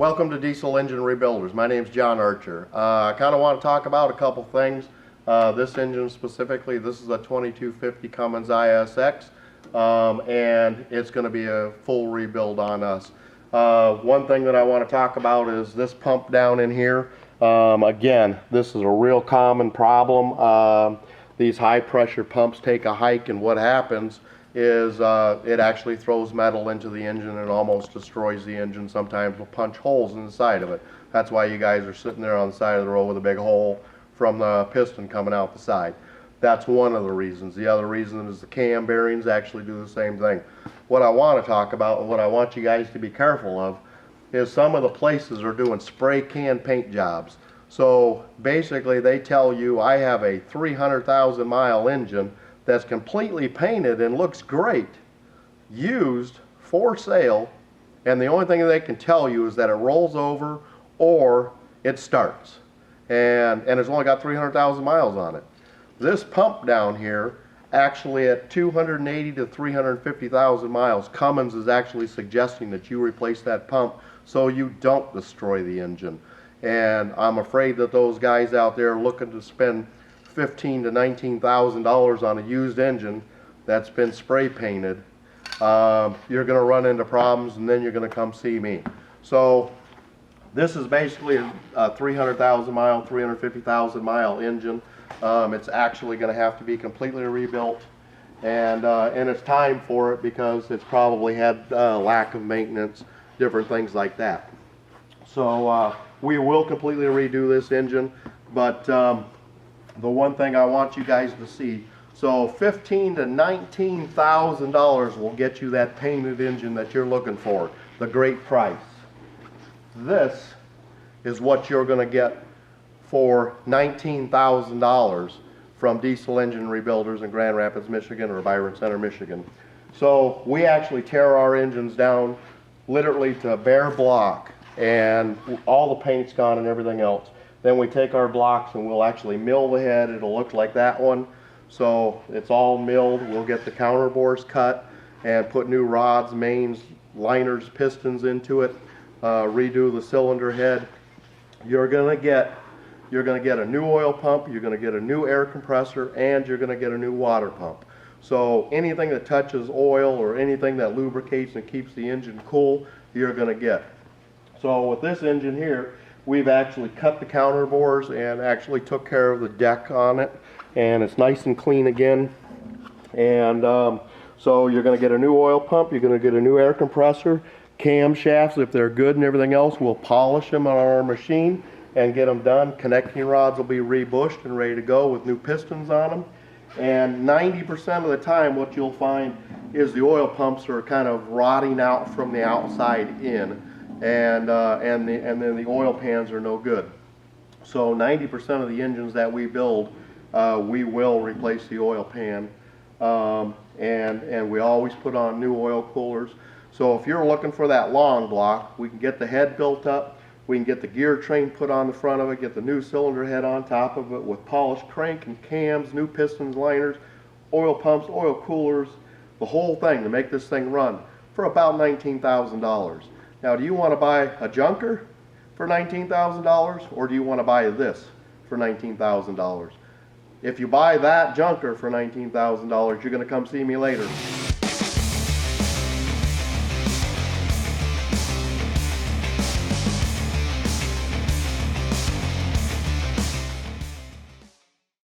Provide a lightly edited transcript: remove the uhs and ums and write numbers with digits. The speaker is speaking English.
Welcome to Diesel Engine Rebuilders. My name's John Archer. I kind of want to talk about a couple things. This engine specifically, this is a 2250 Cummins ISX, and it's going to be a full rebuild on us. One thing that I want to talk about is this pump down in here. Again, this is a real common problem. These high pressure pumps take a hike, and what happens is it actually throws metal into the engine and almost destroys the engine. Sometimes will punch holes in the side of it. That's why you guys are sitting there on the side of the road with a big hole from the piston coming out the side. That's one of the reasons. The other reason is the cam bearings actually do the same thing. What I want to talk about and what I want you guys to be careful of is some of the places are doing spray can paint jobs. So basically they tell you, I have a 300,000 mile engine that's completely painted and looks great, used for sale, and the only thing they can tell you is that it rolls over or it starts, and it's only got 300,000 miles on it. This pump down here, actually at 280 to 350,000 miles, Cummins is actually suggesting that you replace that pump so you don't destroy the engine. And I'm afraid that those guys out there looking to spend $15,000 to $19,000 on a used engine that's been spray painted, you're going to run into problems, and then you're going to come see me. So this is basically a 300,000 mile, 350,000 mile engine. It's actually going to have to be completely rebuilt, and it's time for it because it's probably had lack of maintenance, different things like that. So we will completely redo this engine, but the one thing I want you guys to see, so $15,000 to $19,000 will get you that painted engine that you're looking for, the great price. This is what you're going to get for $19,000 from Diesel Engine Rebuilders in Grand Rapids, Michigan, or Byron Center, Michigan. So we actually tear our engines down literally to bare block, and all the paint's gone and everything else. Then we take our blocks and we'll actually mill the head. It'll look like that one. So it's all milled. We'll get the counter bores cut and put new rods, mains, liners, pistons into it. Redo the cylinder head. You're gonna get a new oil pump. You're gonna get a new air compressor, and you're gonna get a new water pump. So anything that touches oil or anything that lubricates and keeps the engine cool, you're gonna get. So with this engine here, we've actually cut the counter bores and actually took care of the deck on it, and it's nice and clean again. And so you're going to get a new oil pump, you're going to get a new air compressor, camshafts, if they're good and everything else, we'll polish them on our machine and get them done. Connecting rods will be rebushed and ready to go with new pistons on them. And 90% of the time what you'll find is the oil pumps are kind of rotting out from the outside in. And then the oil pans are no good. So 90% of the engines that we build, we will replace the oil pan, and we always put on new oil coolers. So if you're looking for that long block, we can get the head built up, we can get the gear train put on the front of it, get the new cylinder head on top of it with polished crank and cams, new pistons, liners, oil pumps, oil coolers, the whole thing to make this thing run for about $19,000. Now, do you want to buy a junker for $19,000, or do you want to buy this for $19,000? If you buy that junker for $19,000, you're going to come see me later.